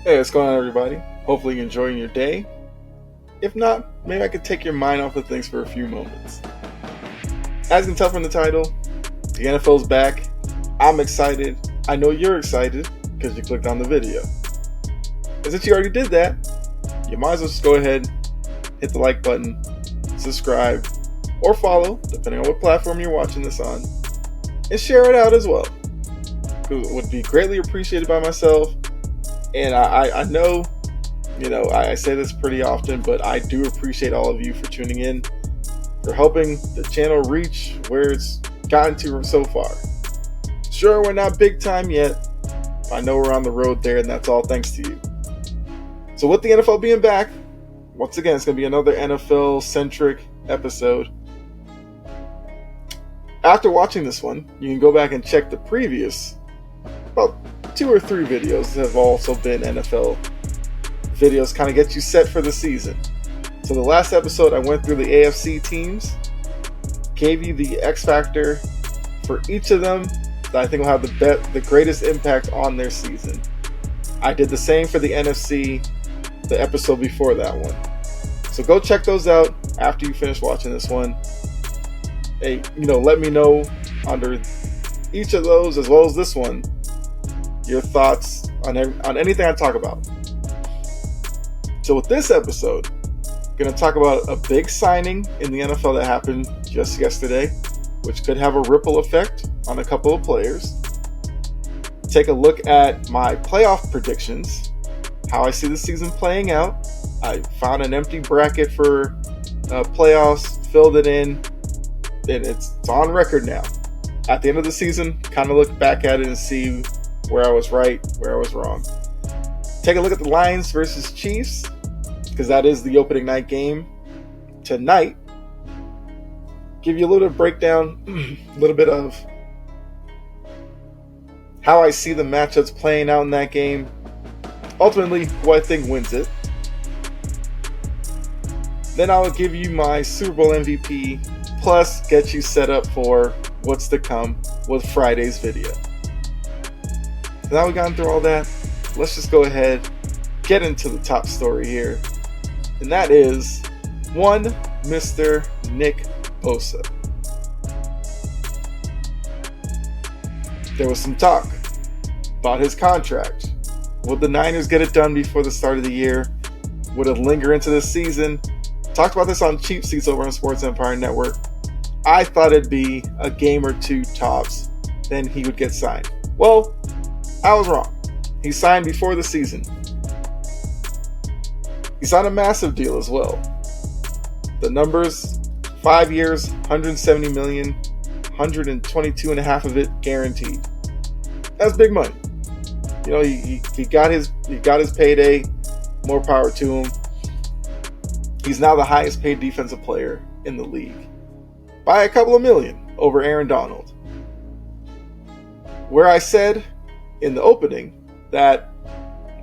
Hey, what's going on, everybody? Hopefully, you're enjoying your day. If not, maybe I could take your mind off of things for a few moments. As you can tell from the title, the NFL's back. I'm excited. I know you're excited because you clicked on the video. And since you already did that, you might as well just go ahead, hit the like button, subscribe, or follow, depending on what platform you're watching this on, and share it out as well. It would be greatly appreciated by myself. And I know, I say this pretty often, but I do appreciate all of you for tuning in, for helping the channel reach where it's gotten to so far. Sure, we're not big time yet, but I know we're on the road there, and that's all thanks to you. So with the NFL being back, once again, it's going to be another NFL-centric episode. After watching this one, you can go back and check the previous, about 2 or 3 videos that have also been NFL videos, kind of get you set for the season. So the last episode, I went through the AFC teams, gave you the X factor for each of them that I think will have the greatest impact on their season. I did the same for the NFC, the episode before that one. So go check those out after you finish watching this one. Hey, let me know under each of those as well as this one, your thoughts on anything I talk about. So with this episode, I'm going to talk about a big signing in the NFL that happened just yesterday, which could have a ripple effect on a couple of players. Take a look at my playoff predictions, how I see the season playing out. I found an empty bracket for playoffs, filled it in, and it's on record now. At the end of the season, kind of look back at it and see where I was right, where I was wrong. Take a look at the Lions versus Chiefs, because that is the opening night game tonight. Give you a little bit of breakdown, a little bit of how I see the matchups playing out in that game. Ultimately, who I think wins it. Then I'll give you my Super Bowl MVP, plus get you set up for what's to come with Friday's video. Now we've gone through all that, let's just go ahead, get into the top story here. And that is one Mr. Nick Bosa. There was some talk about his contract. Would the Niners get it done before the start of the year? Would it linger into the season? Talked about this on Cheap Seats over on Sports Empire Network. I thought it'd be a game or two tops, then he would get signed. Well, I was wrong. He signed before the season. He signed a massive deal as well. The numbers, 5 years, $170 million, 122 and a half of it guaranteed. That's big money. He got his payday. More power to him. He's now the highest paid defensive player in the league by a couple of million over Aaron Donald. Where I said in the opening that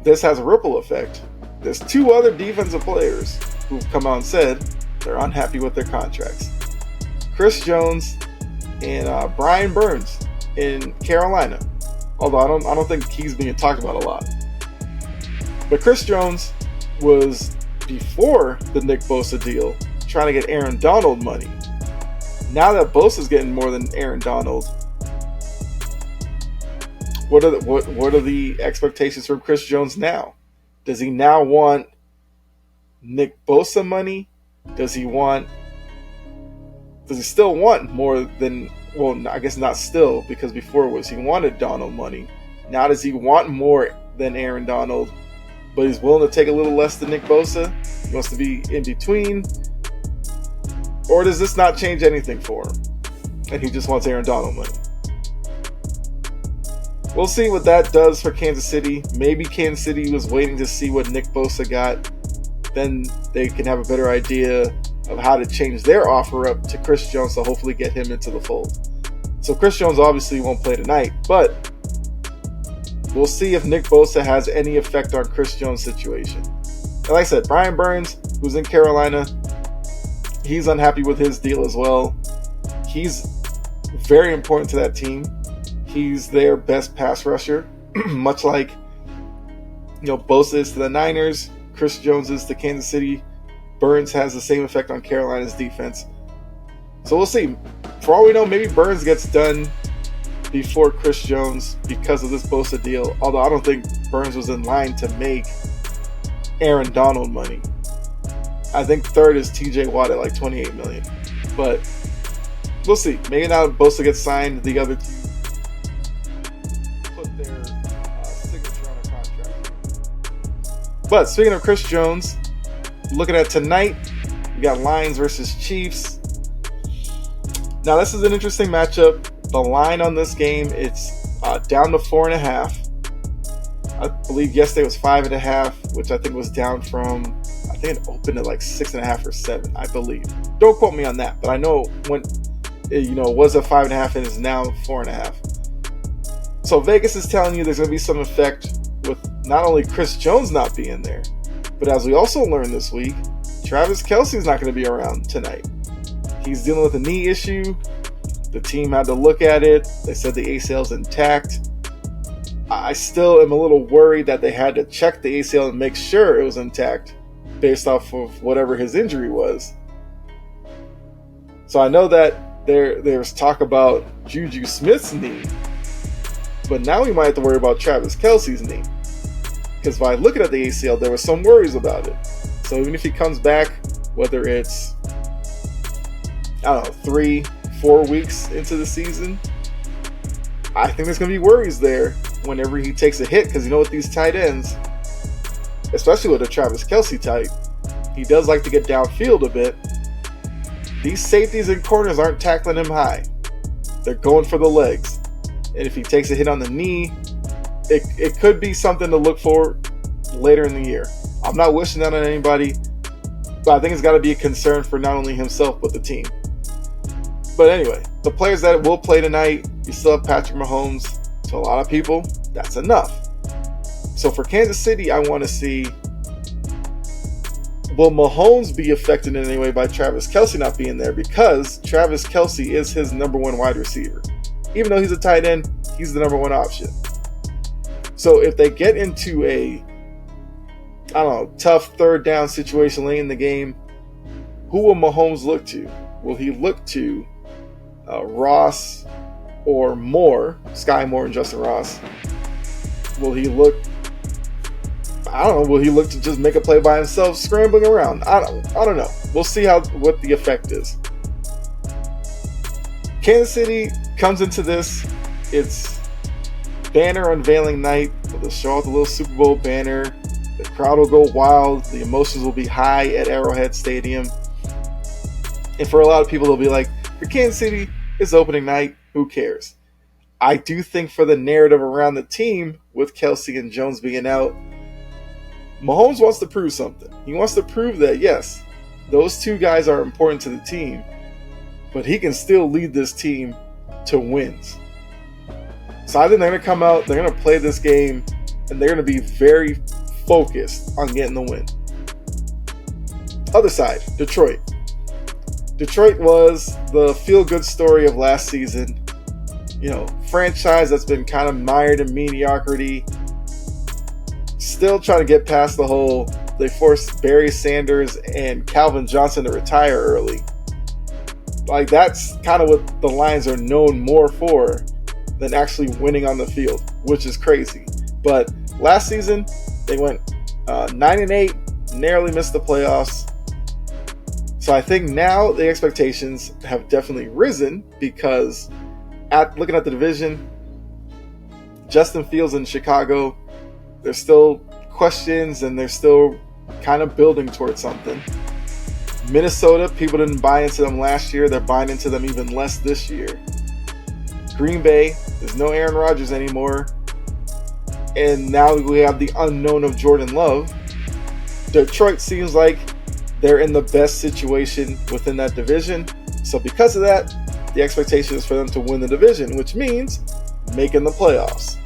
this has a ripple effect, there's 2 other defensive players who've come out and said they're unhappy with their contracts. Chris Jones and Brian Burns in Carolina. Although I don't think he's being talked about a lot. But Chris Jones was, before the Nick Bosa deal, trying to get Aaron Donald money. Now that Bosa's getting more than Aaron Donald, what are the expectations from Chris Jones now? Does he now want Nick Bosa money? Does he still want more than, well, I guess not still, because before it was he wanted Donald money. Now does he want more than Aaron Donald, but he's willing to take a little less than Nick Bosa? He wants to be in between? Or does this not change anything for him, and he just wants Aaron Donald money? We'll see what that does for Kansas City. Maybe Kansas City was waiting to see what Nick Bosa got. Then they can have a better idea of how to change their offer up to Chris Jones to hopefully get him into the fold. So Chris Jones obviously won't play tonight, but we'll see if Nick Bosa has any effect on Chris Jones' situation. And like I said, Brian Burns, who's in Carolina, he's unhappy with his deal as well. He's very important to that team. He's their best pass rusher, much like Bosa is to the Niners, Chris Jones is to Kansas City, Burns has the same effect on Carolina's defense. So we'll see. For all we know, maybe Burns gets done before Chris Jones because of this Bosa deal, although I don't think Burns was in line to make Aaron Donald money. I think third is TJ Watt at like $28 million. But we'll see. Maybe now Bosa gets signed, the other two put their signature on a contract. But speaking of Chris Jones, looking at tonight, we got Lions versus Chiefs. Now this is an interesting matchup. The line on this game, it's down to 4.5. I believe yesterday was 5.5, which I think was down from, I think it opened at like 6.5 or 7, I believe. Don't quote me on that, but I know when it was a 5.5 and is now 4.5. So Vegas is telling you there's going to be some effect with not only Chris Jones not being there, but as we also learned this week, Travis Kelce's not going to be around tonight. He's dealing with a knee issue. The team had to look at it. They said the ACL's intact. I still am a little worried that they had to check the ACL and make sure it was intact based off of whatever his injury was. So I know that there's talk about Juju Smith's knee, but now we might have to worry about Travis Kelce's knee. Because by looking at the ACL, there were some worries about it. So even if he comes back, whether it's, 3-4 weeks into the season, I think there's going to be worries there whenever he takes a hit, because with these tight ends, especially with a Travis Kelce type, he does like to get downfield a bit. These safeties and corners aren't tackling him high. They're going for the legs. And if he takes a hit on the knee, it could be something to look for later in the year. I'm not wishing that on anybody, but I think it's got to be a concern for not only himself, but the team. But anyway, the players that will play tonight, you still have Patrick Mahomes. To a lot of people, that's enough. So for Kansas City, I want to see, will Mahomes be affected in any way by Travis Kelce not being there? Because Travis Kelce is his number one wide receiver. Even though he's a tight end, he's the number one option. So if they get into a, tough third down situation late in the game, who will Mahomes look to? Will he look to Ross or Moore, Sky Moore and Justin Ross? Will he look, will he look to just make a play by himself scrambling around? I don't know. We'll see what the effect is. Kansas City comes into this, it's banner unveiling night. They'll show off the little Super Bowl banner. The crowd will go wild. The emotions will be high at Arrowhead Stadium. And for a lot of people, they'll be like, for Kansas City, it's opening night. Who cares? I do think for the narrative around the team, with Kelce and Jones being out, Mahomes wants to prove something. He wants to prove that, yes, those two guys are important to the team, but he can still lead this team to wins. So I think they're going to come out, they're going to play this game, and they're going to be very focused on getting the win. Other side, Detroit. Detroit was the feel-good story of last season. Franchise that's been kind of mired in mediocrity. Still trying to get past the whole, they forced Barry Sanders and Calvin Johnson to retire early. Like, that's kind of what the Lions are known more for than actually winning on the field, which is crazy. But last season, they went 9-8, narrowly missed the playoffs. So I think now the expectations have definitely risen because looking at the division, Justin Fields in Chicago, there's still questions and they're still kind of building towards something. Minnesota, people didn't buy into them last year. They're buying into them even less this year. Green Bay, there's no Aaron Rodgers anymore. And now we have the unknown of Jordan Love. Detroit seems like they're in the best situation within that division. So because of that, the expectation is for them to win the division, which means making the playoffs.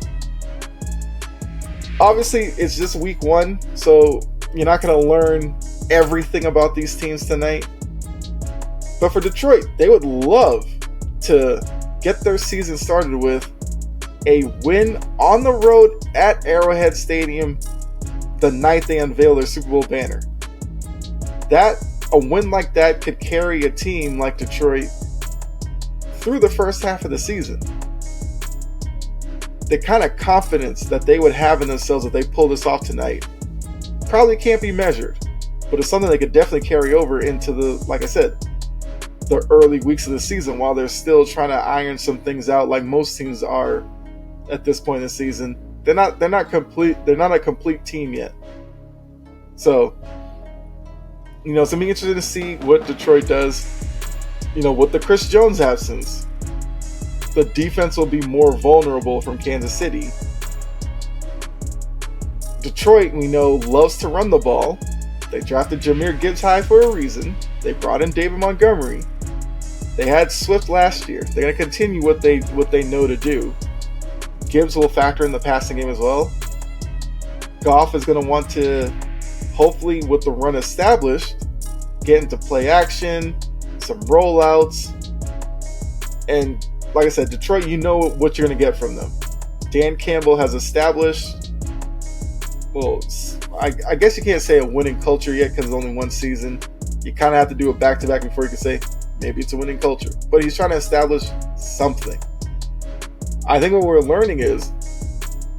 Obviously, it's just week one, so you're not going to learn everything about these teams tonight. But for Detroit, they would love to get their season started with a win on the road at Arrowhead Stadium the night they unveil their Super Bowl banner. A win like that could carry a team like Detroit through the first half of the season. The kind of confidence that they would have in themselves if they pull this off tonight probably can't be measured, but it's something they could definitely carry over into like I said, the early weeks of the season while they're still trying to iron some things out like most teams are at this point in the season. They're not a complete team yet. So, it's gonna be interesting to see what Detroit does. With the Chris Jones absence, the defense will be more vulnerable from Kansas City. Detroit, we know, loves to run the ball. They drafted Jahmyr Gibbs high for a reason. They brought in David Montgomery. They had Swift last year. They're going to continue what they know to do. Gibbs will factor in the passing game as well. Goff is going to want to, hopefully with the run established, get into play action, some rollouts, and like I said, Detroit, you know what you're going to get from them. Dan Campbell has established, well, I guess you can't say a winning culture yet because it's only one season. You kind of have to do it back-to-back before you can say maybe it's a winning culture. But he's trying to establish something. I think what we're learning is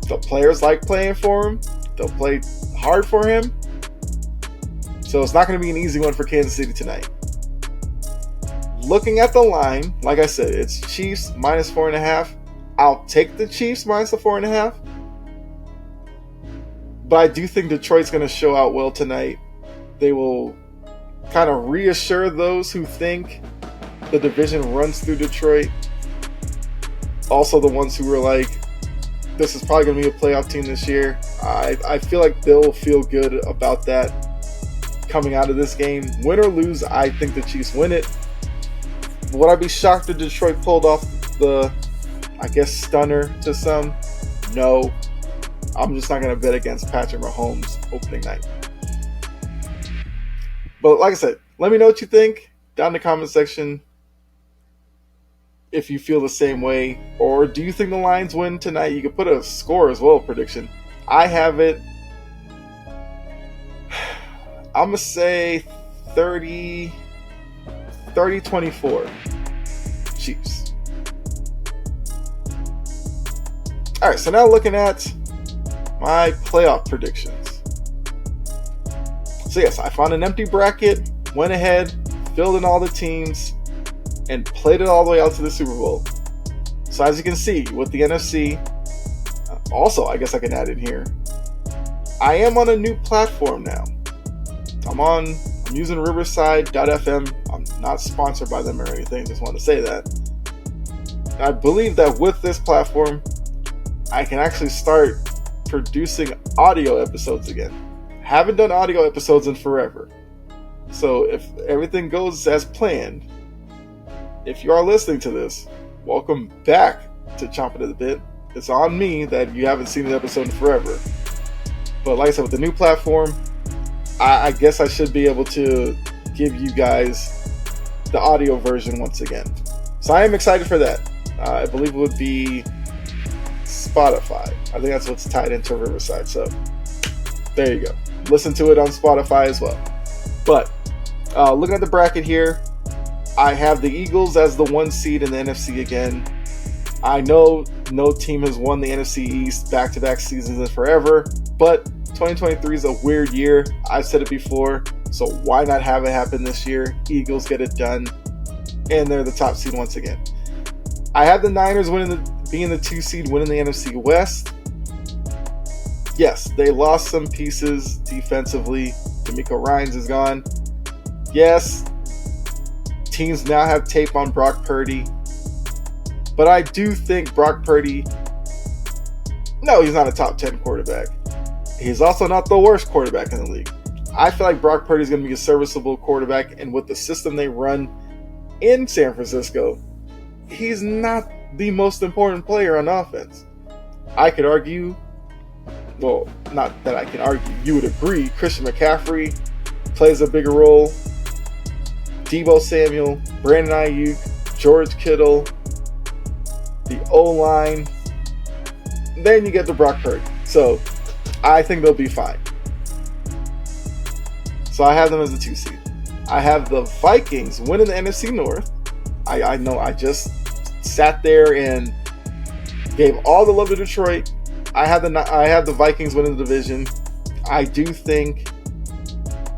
the players like playing for him. They'll play hard for him. So it's not going to be an easy one for Kansas City tonight. Looking at the line, like I said, it's Chiefs minus 4.5. I'll take the Chiefs minus the 4.5. But I do think Detroit's going to show out well tonight. They will kind of reassure those who think the division runs through Detroit. Also the ones who were like, this is probably going to be a playoff team this year. I feel like they'll feel good about that coming out of this game. Win or lose, I think the Chiefs win it. Would I be shocked if Detroit pulled off the, stunner to some? No. I'm just not going to bet against Patrick Mahomes opening night. But like I said, let me know what you think down in the comment section. If you feel the same way, or do you think the Lions win tonight? You could put a score as well, prediction. I have it. I'm going to say 30-24 Chiefs. All right, so now looking at my playoff predictions. So yes, I found an empty bracket, went ahead, filled in all the teams, and played it all the way out to the Super Bowl. So as you can see, with the NFC, also I guess I can add in here, I am on a new platform now. I'm using Riverside.fm. I'm not sponsored by them or anything, just want to say that. I believe that with this platform, I can actually start producing audio episodes again. Haven't done audio episodes in forever. So if everything goes as planned, if you are listening to this, welcome back to Chompin at the Bit. It's on me that you haven't seen an episode in forever. But like I said, with the new platform, I guess I should be able to give you guys the audio version once again. So I am excited for that. I believe it would be Spotify. I think that's what's tied into Riverside. So there you go. Listen to it on Spotify as well. But looking at the bracket here, I have the Eagles as the 1 seed in the NFC again. I know no team has won the NFC East back-to-back seasons in forever, but 2023 is a weird year. I've said it before, so why not have it happen this year? Eagles get it done, and they're the top seed once again. I have the Niners being the 2 seed, winning the NFC West. Yes, they lost some pieces defensively. D'Amico Ryans is gone. Yes, teams now have tape on Brock Purdy. But I do think Brock Purdy, no, he's not a top 10 quarterback. He's also not the worst quarterback in the league. I feel like Brock Purdy is going to be a serviceable quarterback, and with the system they run in San Francisco, he's not the most important player on offense. I could argue, well, not that I can argue, you would agree, Christian McCaffrey plays a bigger role. Deebo Samuel, Brandon Ayuk, George Kittle, the O-line. Then you get the Brock Purdy. So I think they'll be fine. So I have them as a 2 seed. I have the Vikings winning the NFC North. I know I just sat there and gave all the love to Detroit. I have the Vikings winning the division. I do think,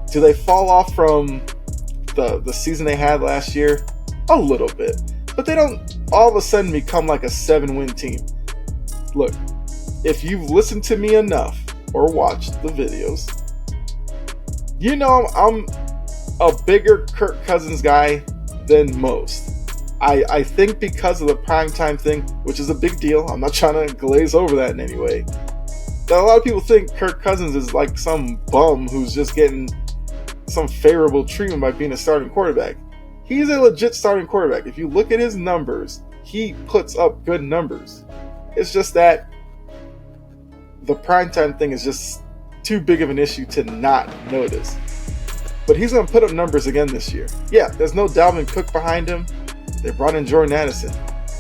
do they fall off from the season they had last year? A little bit. But they don't all of a sudden become like a 7-win team. Look, if you've listened to me enough or watched the videos, you know I'm a bigger Kirk Cousins guy than most. I think because of the primetime thing, which is a big deal, I'm not trying to glaze over that in any way, that a lot of people think Kirk Cousins is like some bum who's just getting some favorable treatment by being a starting quarterback. He's a legit starting quarterback. If you look at his numbers, he puts up good numbers. It's just that the primetime thing is just too big of an issue to not notice. But he's going to put up numbers again this year. Yeah, there's no Dalvin Cook behind him. They brought in Jordan Addison.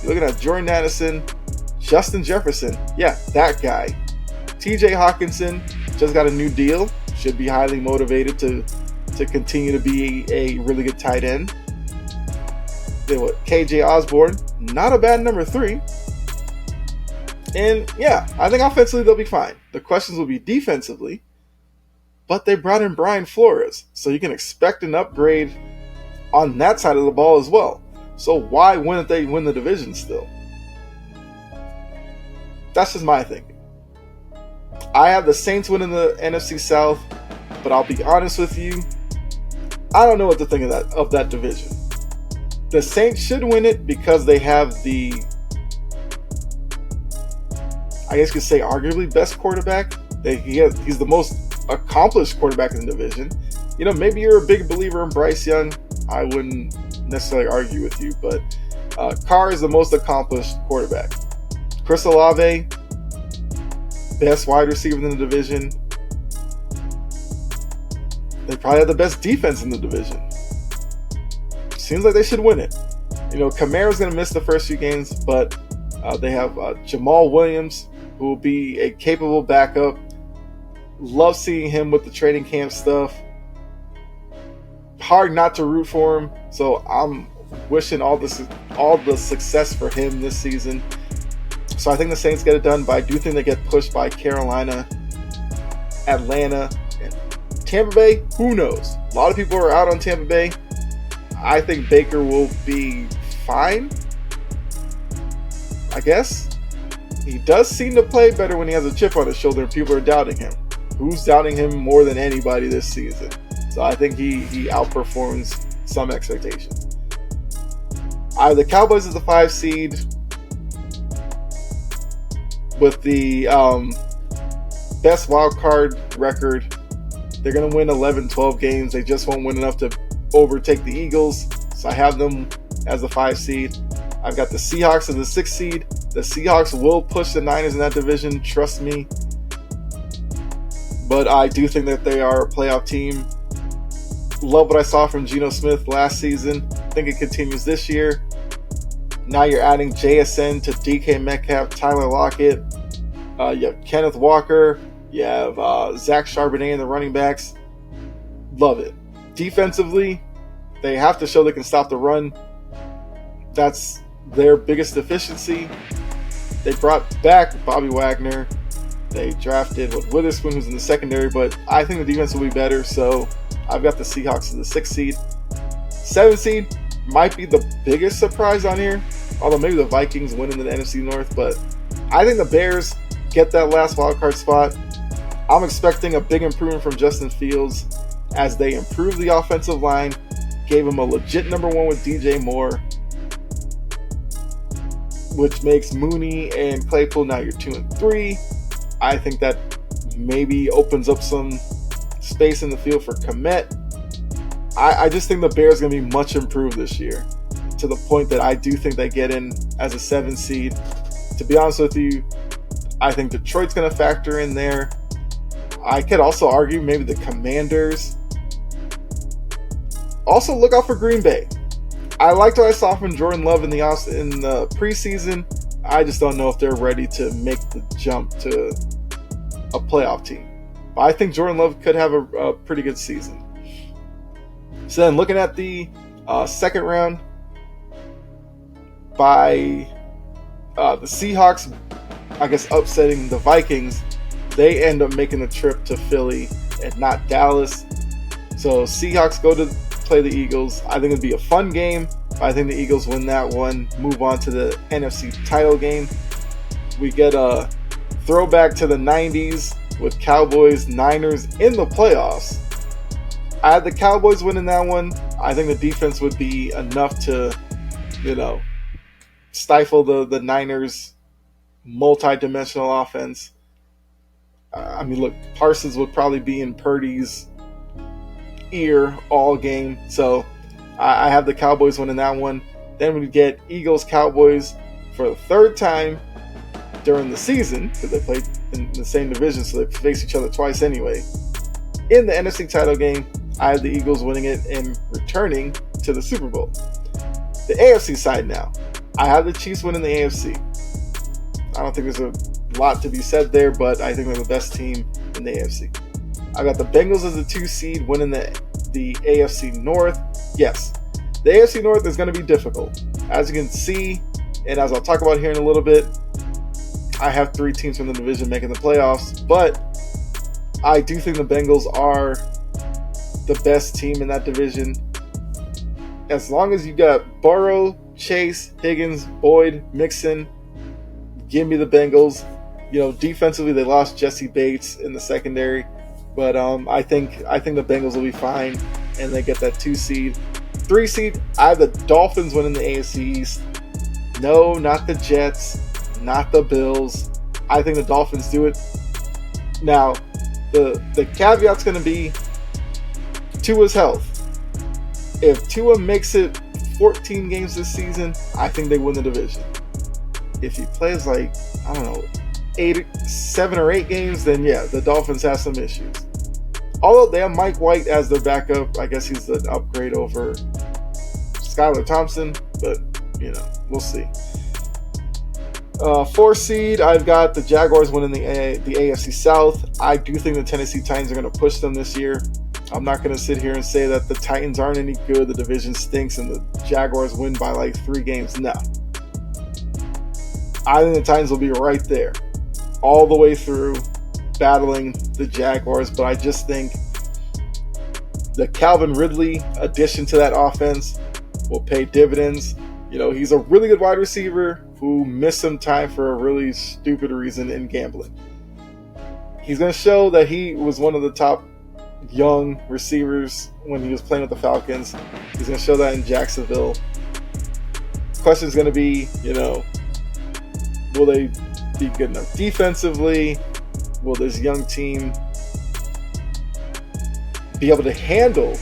You're looking at Jordan Addison, Justin Jefferson. Yeah, that guy. TJ Hawkinson just got a new deal. Should be highly motivated to continue to be a really good tight end. Then what? KJ Osborne, not a bad number 3. And yeah, I think offensively they'll be fine. The questions will be defensively. But they brought in Brian Flores, so you can expect an upgrade on that side of the ball as well. So why wouldn't they win the division still? That's just my thinking. I have the Saints winning the NFC South, but I'll be honest with you, I don't know what to think of that division. The Saints should win it because they have the, I guess you could say, arguably best quarterback. He's the most accomplished quarterback in the division. You know, maybe you're a big believer in Bryce Young. I wouldn't necessarily argue with you, but Carr is the most accomplished quarterback. Chris Olave, best wide receiver in the division. They probably have the best defense in the division. Seems like they should win it. You know, Kamara's going to miss the first few games, but they have Jamal Williams, who will be a capable backup. Love seeing him with the training camp stuff. Hard not to root for him, so I'm wishing all the success for him this season. So I think the Saints get it done, but I do think they get pushed by Carolina, Atlanta, and Tampa Bay. Who knows? A lot of people are out on Tampa Bay. I think Baker will be fine, I guess. He does seem to play better when he has a chip on his shoulder and people are doubting him. Who's doubting him more than anybody this season? So I think he outperforms some expectations. I have the Cowboys as the 5 seed with the best wild card record. They're going to win 11, 12 games. They just won't win enough to overtake the Eagles. So I have them as the 5 seed. I've got the Seahawks as the 6 seed. The Seahawks will push the Niners in that division, trust me. But I do think that they are a playoff team. Love what I saw from Geno Smith last season. I think it continues this year. Now you're adding JSN to DK Metcalf, Tyler Lockett. You have Kenneth Walker. You have Zach Charbonnet in the running backs. Love it. Defensively, they have to show they can stop the run. That's their biggest deficiency. They brought back Bobby Wagner. They drafted Witherspoon, who's in the secondary, but I think the defense will be better, so I've got the Seahawks as the 6 seed. 7 seed might be the biggest surprise on here, although maybe the Vikings win in the NFC North, but I think the Bears get that last wildcard spot. I'm expecting a big improvement from Justin Fields as they improve the offensive line, gave him a legit number 1 with DJ Moore, which makes Mooney and Claypool now your 2 and 3. I think that maybe opens up some space in the field for Kmet. I just think the Bears are going to be much improved this year, to the point that I do think they get in as a 7 seed. To be honest with you, I think Detroit's going to factor in there. I could also argue maybe the Commanders. Also, look out for Green Bay. I liked what I saw from Jordan Love in the preseason. I just don't know if they're ready to make the jump to a playoff team. But I think Jordan Love could have a pretty good season. So then looking at the second round, by the Seahawks, I guess, upsetting the Vikings, they end up making the trip to Philly and not Dallas. So Seahawks go to play the Eagles. I think it'd be a fun game. I think the Eagles win that one, move on to the NFC title game. We get a throwback to the 90s with Cowboys, Niners in the playoffs. I had the Cowboys winning that one. I think the defense would be enough to, stifle the Niners' multi-dimensional offense. Look, Parsons would probably be in Purdy's ear all game. So I have the Cowboys winning that one. Then we get Eagles-Cowboys for the third time during the season, because they played in the same division, so they face each other twice anyway. In the NFC title game, I have the Eagles winning it and returning to the Super Bowl. The AFC side now, I have the Chiefs winning the AFC. I don't think there's a lot to be said there, but I think they're the best team in the AFC. I got the Bengals as the 2 seed winning the AFC North. Yes, the AFC North is going to be difficult. As you can see, and as I'll talk about here in a little bit, I have 3 teams from the division making the playoffs, but I do think the Bengals are the best team in that division. As long as you got Burrow, Chase, Higgins, Boyd, Mixon, give me the Bengals. Defensively they lost Jesse Bates in the secondary, but I think the Bengals will be fine, and they get that 2 seed. 3 seed, I have the Dolphins winning the AFC East. No, not the Jets, not the Bills. I think the Dolphins do it. Now, the caveat's going to be Tua's health. If Tua makes it 14 games this season, I think they win the division. If he plays 7 or 8 games, then yeah, the Dolphins have some issues. Although they have Mike White as their backup, I guess he's an upgrade over Skylar Thompson, but we'll see. 4 seed, I've got the Jaguars winning the AFC South. I do think the Tennessee Titans are going to push them this year. I'm not going to sit here and say that the Titans aren't any good, the division stinks, and the Jaguars win by 3 games. No. I think the Titans will be right there, all the way through, battling the Jaguars. But I just think the Calvin Ridley addition to that offense will pay dividends. He's a really good wide receiver who missed some time for a really stupid reason in gambling. He's going to show that he was one of the top young receivers when he was playing with the Falcons. He's going to show that in Jacksonville. The question is going to be, will they be good enough defensively? Will this young team be able to handle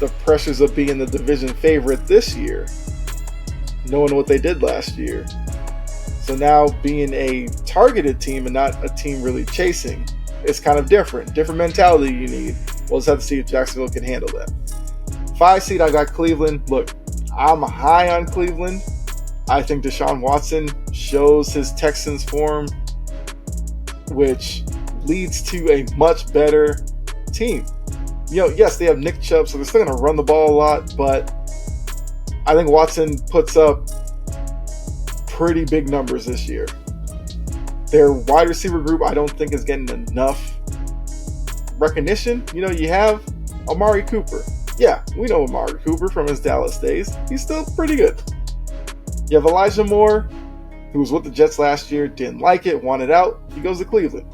the pressures of being the division favorite this year, knowing what they did last year? So now being a targeted team and not a team really chasing, it's kind of different. Different mentality you need. We'll just have to see if Jacksonville can handle that. 5 seed, I got Cleveland. Look, I'm high on Cleveland. I think Deshaun Watson shows his Texans form, which leads to a much better team. Yes, they have Nick Chubb, so they're still going to run the ball a lot, but I think Watson puts up pretty big numbers this year. Their wide receiver group, I don't think, is getting enough recognition. You have Amari Cooper. Yeah, we know Amari Cooper from his Dallas days. He's still pretty good. You have Elijah Moore, who was with the Jets last year, didn't like it, wanted out. He goes to Cleveland.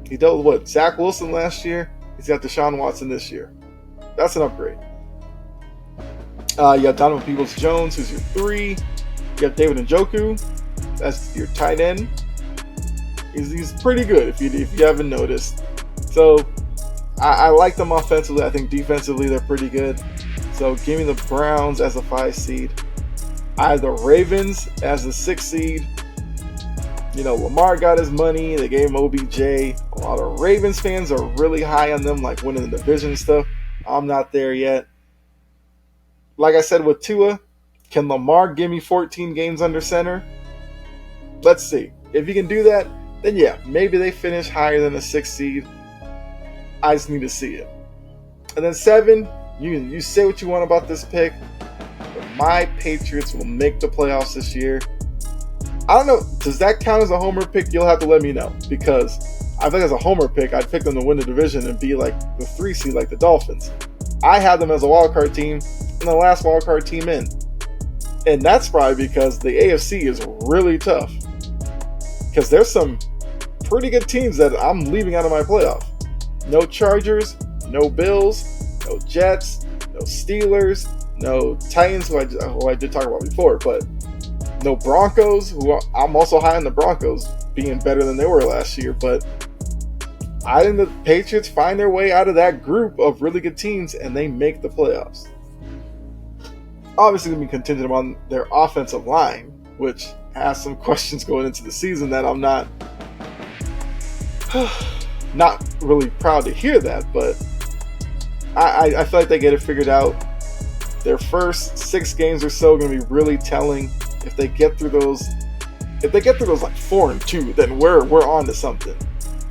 He dealt with Zach Wilson last year. He's got Deshaun Watson this year. That's an upgrade. You have Donovan Peoples-Jones, who's your 3. You have David Njoku. That's your tight end. He's pretty good if you haven't noticed. So I like them offensively. I think defensively they're pretty good. So give me the Browns as a 5 seed. I have the Ravens as the 6 seed. Lamar got his money. They gave him OBJ. A lot of Ravens fans are really high on them, like winning the division and stuff. I'm not there yet. Like I said with Tua, can Lamar give me 14 games under center? Let's see. If he can do that, then yeah, maybe they finish higher than a 6 seed. I just need to see it. And then 7, You say what you want about this pick, but my Patriots will make the playoffs this year. I don't know. Does that count as a homer pick? You'll have to let me know, because I think as a homer pick, I'd pick them to win the division and be like the 3 seed, like the Dolphins. I had them as a wildcard team and the last wildcard team in. And that's probably because the AFC is really tough. Because there's some pretty good teams that I'm leaving out of my playoff. No Chargers, no Bills, no Jets, no Steelers, no Titans, who I did talk about before, but no Broncos, who I'm also high on the Broncos being better than they were last year. But I think the Patriots find their way out of that group of really good teams and they make the playoffs. Obviously, going to be contingent on their offensive line, which has some questions going into the season that I'm not really proud to hear that, but I feel like they get it figured out. Their first 6 games or so are going to be really telling. If they get through those, like 4-2, then we're on to something.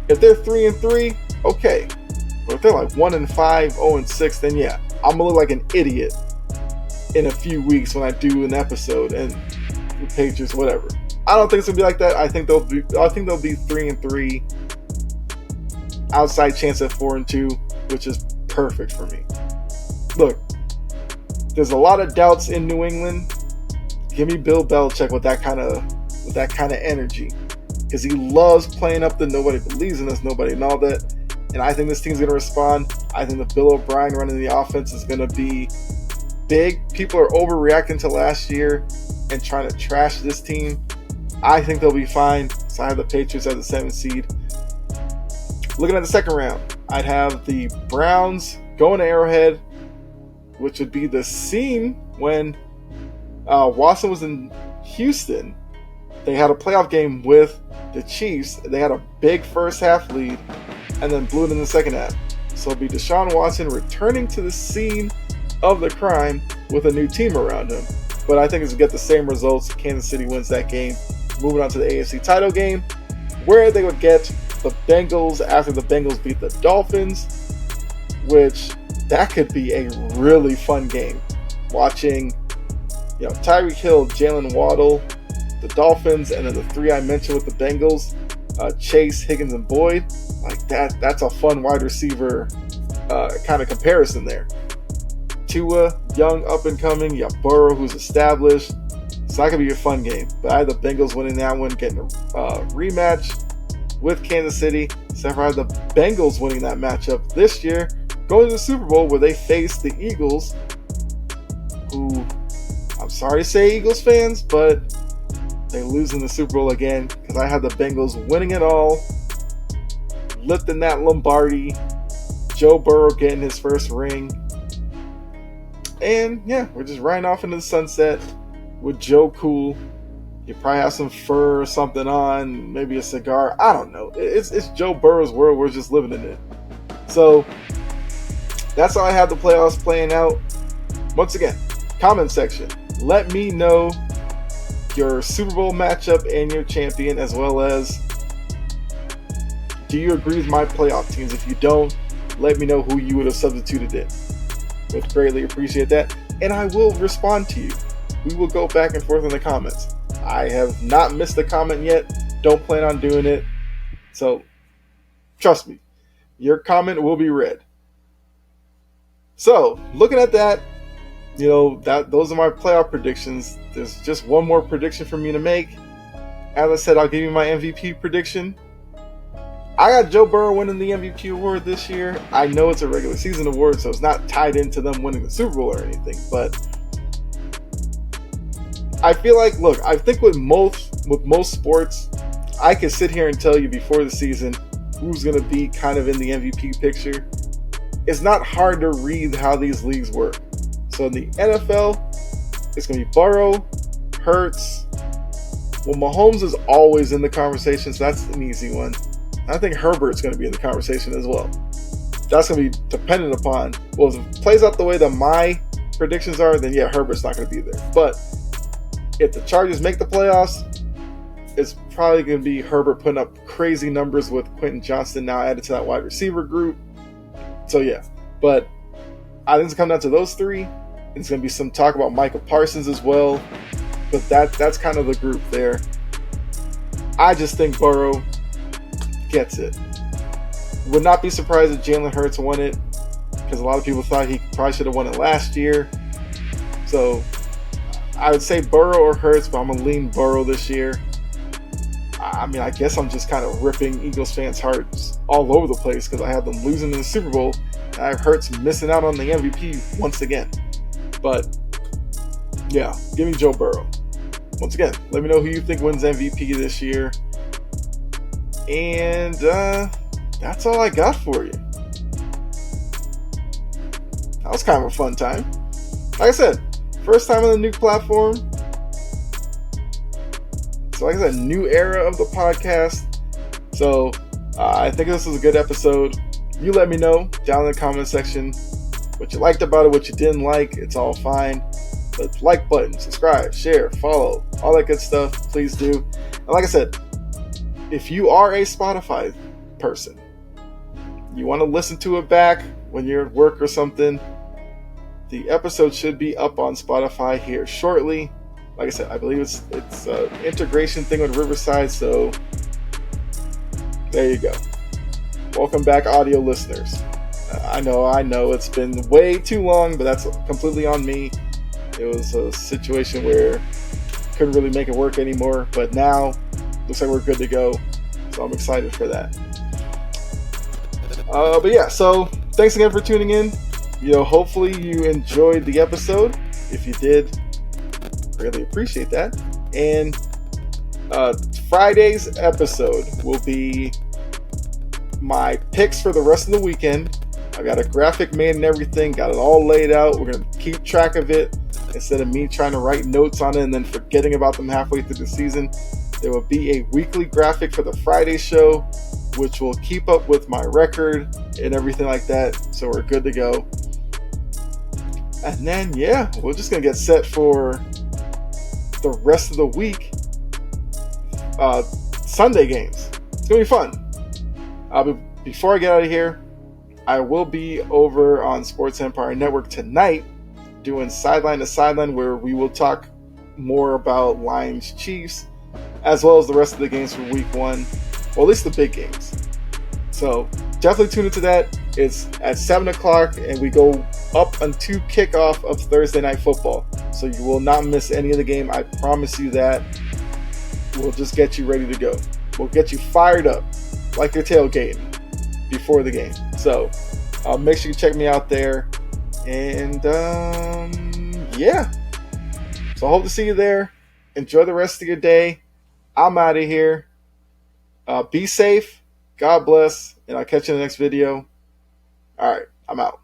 If they're 3-3, okay. But if they're like 1-5, 0-6, then yeah, I'm gonna look like an idiot in a few weeks when I do an episode and the Patriots, whatever. I don't think it's gonna be like that. I think they'll be 3-3, outside chance at 4-2, which is perfect for me. Look, there's a lot of doubts in New England. Give me Bill Belichick with that kind of energy, because he loves playing up the nobody believes in us, nobody and all that. And I think this team's going to respond. I think the Bill O'Brien running the offense is going to be big. People are overreacting to last year and trying to trash this team. I think they'll be fine. So I have the Patriots as the 7th seed. Looking at the second round, I'd have the Browns going to Arrowhead, which would be the scene when Watson was in Houston. They had a playoff game with the Chiefs. They had a big first half lead and then blew it in the second half. So it'll be Deshaun Watson returning to the scene of the crime with a new team around him. But I think it's going to get the same results. Kansas City wins that game. Moving on to the AFC title game, where they would get the Bengals after the Bengals beat the Dolphins, which that could be a really fun game. Watching, Tyreek Hill, Jalen Waddle, the Dolphins, and then the 3 I mentioned with the Bengals, Chase, Higgins, and Boyd. Like that's a fun wide receiver kind of comparison there. Tua, young, up and coming. You have Burrow, who's established. So that could be a fun game. But I had the Bengals winning that one, getting a rematch with Kansas City. So I had the Bengals winning that matchup this year, going to the Super Bowl where they face the Eagles, who, I'm sorry to say, Eagles fans, but they lose in the Super Bowl again, because I had the Bengals winning it all, lifting that Lombardi, Joe Burrow getting his first ring. And yeah, we're just riding off into the sunset with Joe Cool. You probably have some fur or something on, maybe a cigar. I don't know. It's Joe Burrow's world. We're just living in it. So that's how I have the playoffs playing out. Once again, comment section. Let me know your Super Bowl matchup and your champion, as well as, do you agree with my playoff teams? If you don't, let me know who you would have substituted in. Would greatly appreciate that. And I will respond to you. We will go back and forth in the comments. I have not missed a comment yet. Don't plan on doing it. So, trust me, your comment will be read. So, looking at that, those are my playoff predictions. There's just one more prediction for me to make. As I said, I'll give you my MVP prediction. I got Joe Burrow winning the MVP award this year. I know it's a regular season award, so it's not tied into them winning the Super Bowl or anything, but I feel like, look, I think with most sports, I can sit here and tell you before the season who's going to be kind of in the MVP picture. It's not hard to read how these leagues work. So in the NFL, it's going to be Burrow, Hurts. Well, Mahomes is always in the conversation, so that's an easy one. I think Herbert's going to be in the conversation as well. That's going to be dependent upon, well, if it plays out the way that my predictions are, then yeah, Herbert's not going to be there. But if the Chargers make the playoffs, it's probably going to be Herbert putting up crazy numbers with Quentin Johnston now added to that wide receiver group. So yeah, but I think it's going to come down to those three. It's going to be some talk about Michael Parsons as well. But that's kind of the group there. I just think Burrow gets it. Would not be surprised if Jalen Hurts won it, because a lot of people thought he probably should have won it last year. So I would say Burrow or Hurts, but I'm going to lean Burrow this year. I mean, I guess I'm just kind of ripping Eagles fans' hearts all over the place because I have them losing in the Super Bowl and I have Hurts missing out on the MVP once again. But yeah, give me Joe Burrow. Once again, let me know who you think wins MVP this year. And that's all I got for you. That was kind of a fun time. Like I said, first time on the new platform. So like I said, new era of the podcast. So I think this was a good episode. You let me know down in the comment section what you liked about it, what you didn't like. It's all fine. But like button, subscribe, share, follow, all that good stuff. Please do. And like I said, if you are a Spotify person, you want to listen to it back when you're at work or something, the episode should be up on Spotify here shortly. Like I said, I believe it's an integration thing with Riverside, so there you go. Welcome back, audio listeners. I know, it's been way too long, but that's completely on me. It was a situation where couldn't really make it work anymore, but now looks like we're good to go, so I'm excited for that. But yeah, so thanks again for tuning in. Hopefully you enjoyed the episode. If you did, really appreciate that. And Friday's episode will be my picks for the rest of the weekend. I got a graphic made and everything, got it all laid out. We're going to keep track of it instead of me trying to write notes on it and then forgetting about them halfway through the season. There will be a weekly graphic for the Friday show, which will keep up with my record and everything like that. So we're good to go. And then, yeah, we're just going to get set for the rest of the week. Sunday games. It's going to be fun. Before I get out of here, I will be over on Sports Empire Network tonight doing Sideline to Sideline, where we will talk more about Lions Chiefs, as well as the rest of the games for week one, or at least the big games. So definitely tune into that. It's at 7 o'clock, and we go up until kickoff of Thursday Night Football. So you will not miss any of the game. I promise you that. We'll just get you ready to go. We'll get you fired up, like you're tailgating before the game. So make sure you check me out there. And yeah. So I hope to see you there. Enjoy the rest of your day. I'm out of here. Be safe. God bless. And I'll catch you in the next video. All right. I'm out.